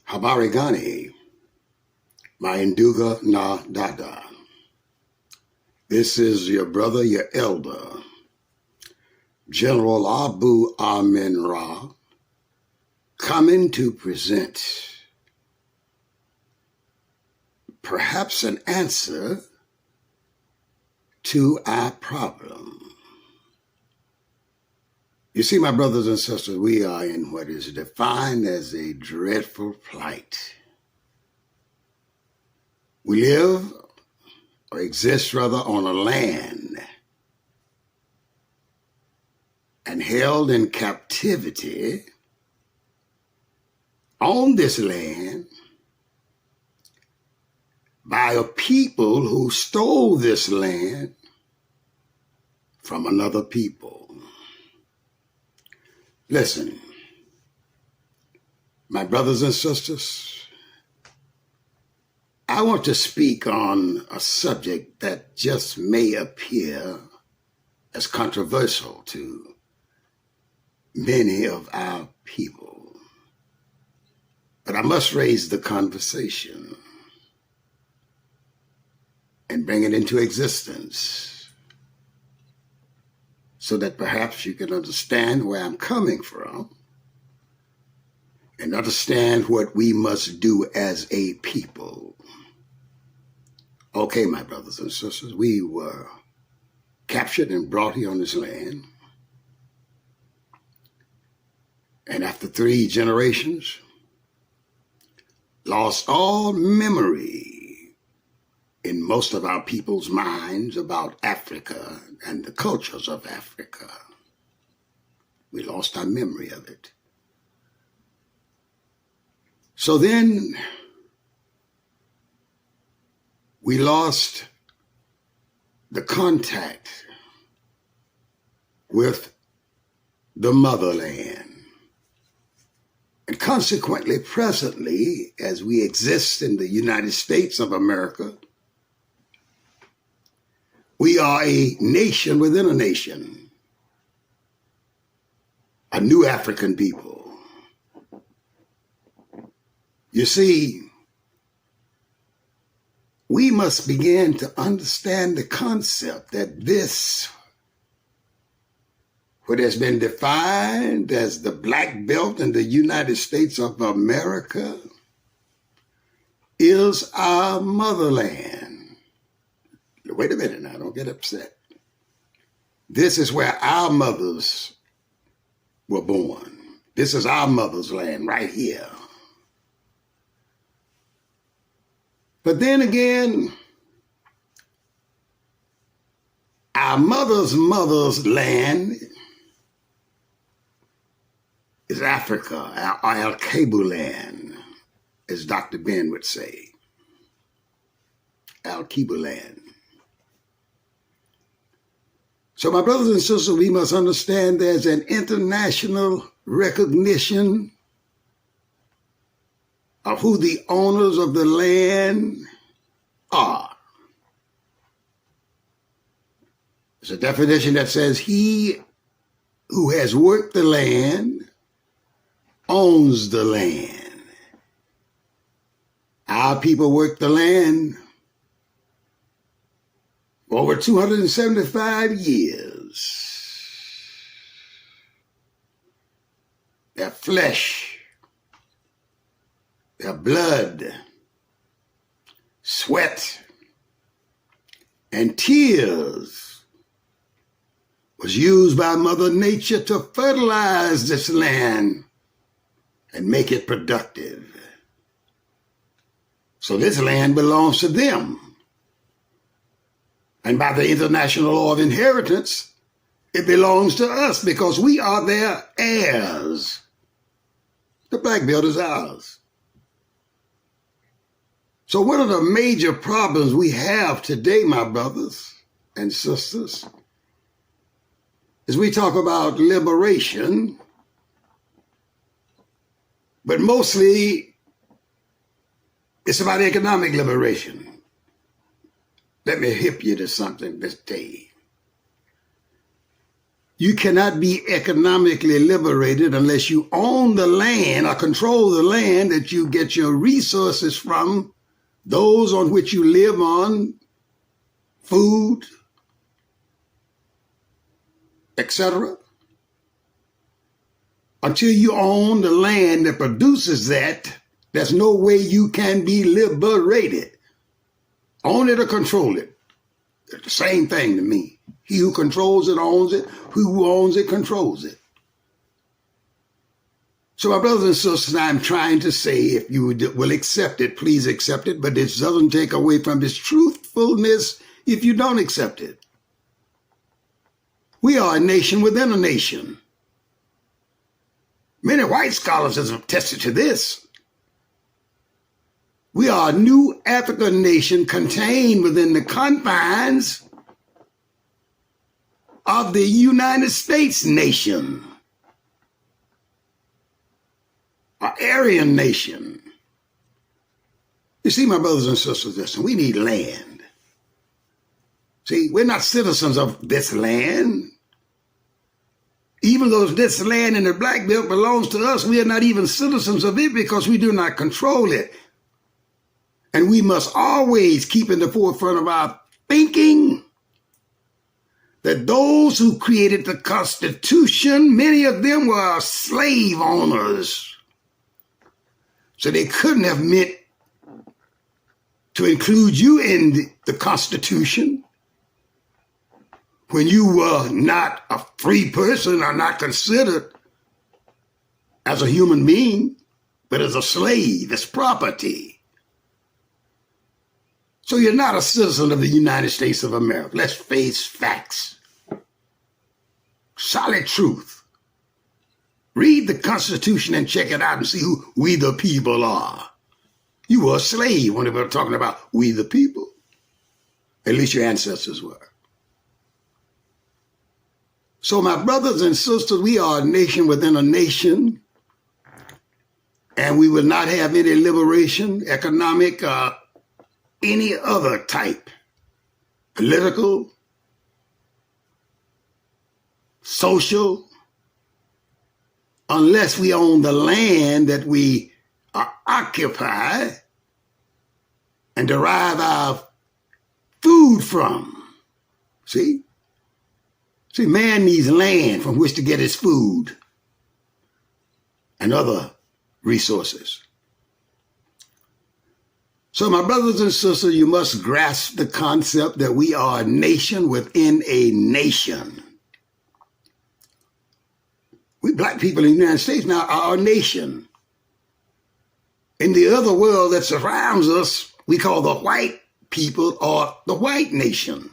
Habari gani, Mainduga na dada. This is your brother, your elder, General Abu Amin Ra, coming to present perhaps an answer to our problem. You see, my brothers and sisters, we are in what is defined as a dreadful plight. We live, or exist rather, on a land and held in captivity on this land by a people who stole this land from another people. Listen, my brothers and sisters, I want to speak on a subject that just may appear as controversial to many of our people. But I must raise the conversation and bring it into existence so that perhaps you can understand where I'm coming from and understand what we must do as a people. Okay, my brothers and sisters, we were captured and brought here on this land. And after 3 generations, lost all memory in most of our people's minds about Africa and the cultures of Africa. We lost our memory of it. So then we lost the contact with the motherland. And consequently, presently, as we exist in the United States of America, we are a nation within a nation, a new African people. You see, we must begin to understand the concept that this, what has been defined as the black belt in the United States of America, is our motherland. Wait a minute now, don't get upset. This is where our mothers were born. This is our mother's land right here. But then again, our mother's land is Africa, our Al-Kabu land, as Dr. Ben would say. Al-Kabu land. So my brothers and sisters, we must understand there's an international recognition of who the owners of the land are. It's a definition that says he who has worked the land owns the land. Our people worked the land for over 275 years. Their flesh, their blood, sweat, and tears was used by Mother Nature to fertilize this land and make it productive. So this land belongs to them. And by the international law of inheritance, it belongs to us because we are their heirs. The black belt is ours. So one of the major problems we have today, my brothers and sisters, is we talk about liberation, but mostly it's about economic liberation. Let me hip you to something this day. You cannot be economically liberated unless you own the land or control the land that you get your resources from, those on which you live on, food, etc. Until you own the land that produces that, there's no way you can be liberated. Own it or control it. It's the same thing to me. He who controls it owns it. Who owns it controls it. So my brothers and sisters, I'm trying to say, if you will accept it, please accept it. But this doesn't take away from its truthfulness if you don't accept it. We are a nation within a nation. Many white scholars have attested to this. We are a new African nation contained within the confines of the United States nation, an Aryan nation. You see, my brothers and sisters, listen, we need land. See, we're not citizens of this land. Even though this land in the Black Belt belongs to us, we are not even citizens of it because we do not control it. And we must always keep in the forefront of our thinking that those who created the Constitution, many of them were slave owners. So they couldn't have meant to include you in the Constitution when you were not a free person or not considered as a human being, but as a slave, as property. So you're not a citizen of the United States of America. Let's face facts. Solid truth. Read the Constitution and check it out and see who we the people are. You were a slave when they were talking about we the people. At least your ancestors were. So my brothers and sisters, we are a nation within a nation, and we will not have any liberation, economic, any other type, political, social, unless we own the land that we occupy and derive our food from. See, man needs land from which to get his food and other resources. So my brothers and sisters, you must grasp the concept that we are a nation within a nation. We black people in the United States now are a nation. In the other world that surrounds us, we call the white people or the white nation,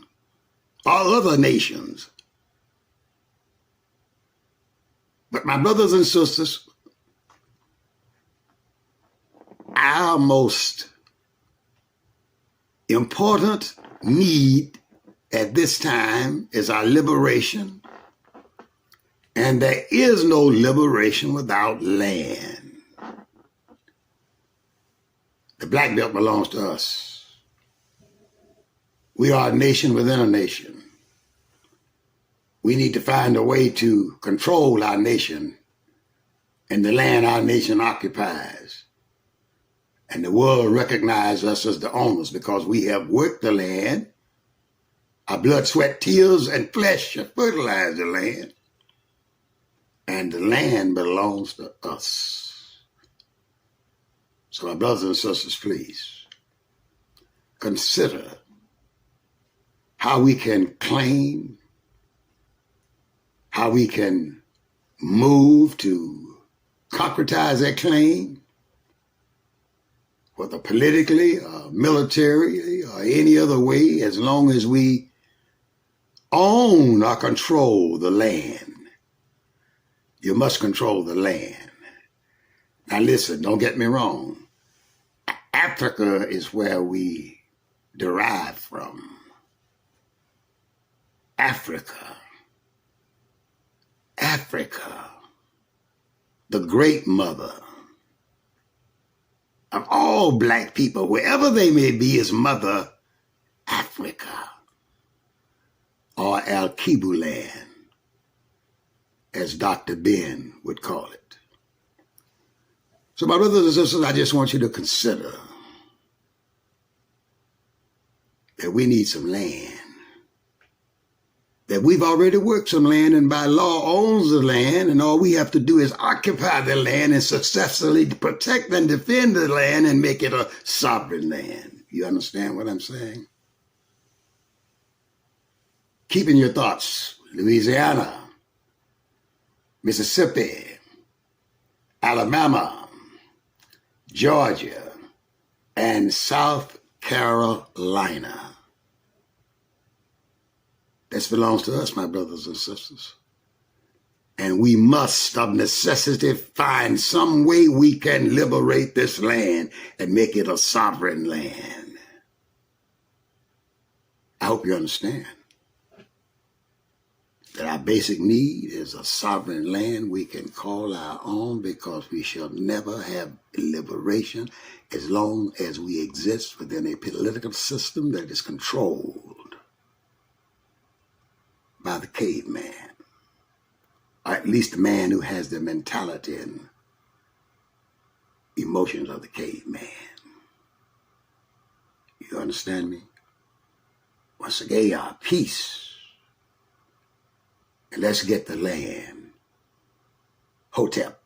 or other nations. But my brothers and sisters, our most important need at this time is our liberation. And there is no liberation without land. The Black Belt belongs to us. We are a nation within a nation. We need to find a way to control our nation and the land our nation occupies. And the world recognizes us as the owners because we have worked the land. Our blood, sweat, tears, and flesh have fertilized the land. And the land belongs to us. So my brothers and sisters, please consider how we can claim, how we can move to concretize that claim, whether politically or militarily or any other way, as long as we own or control the land. You must control the land. Now listen, don't get me wrong. Africa is where we derive from. Africa. Africa, the great mother of all black people, wherever they may be, is Mother Africa, or Al-Kibu land. as Dr. Ben would call it. So my brothers and sisters, I just want you to consider that we need some land. That we've already worked some land and by law owns the land, and all we have to do is occupy the land and successfully protect and defend the land and make it a sovereign land. You understand what I'm saying? Keeping your thoughts, Louisiana, Mississippi, Alabama, Georgia, and South Carolina. This belongs to us, my brothers and sisters. And we must, of necessity, find some way we can liberate this land and make it a sovereign land. I hope you understand that our basic need is a sovereign land we can call our own, because we shall never have liberation as long as we exist within a political system that is controlled by the caveman, or at least the man who has the mentality and emotions of the caveman. You understand me? Once again, peace. And let's get the land. Hotep.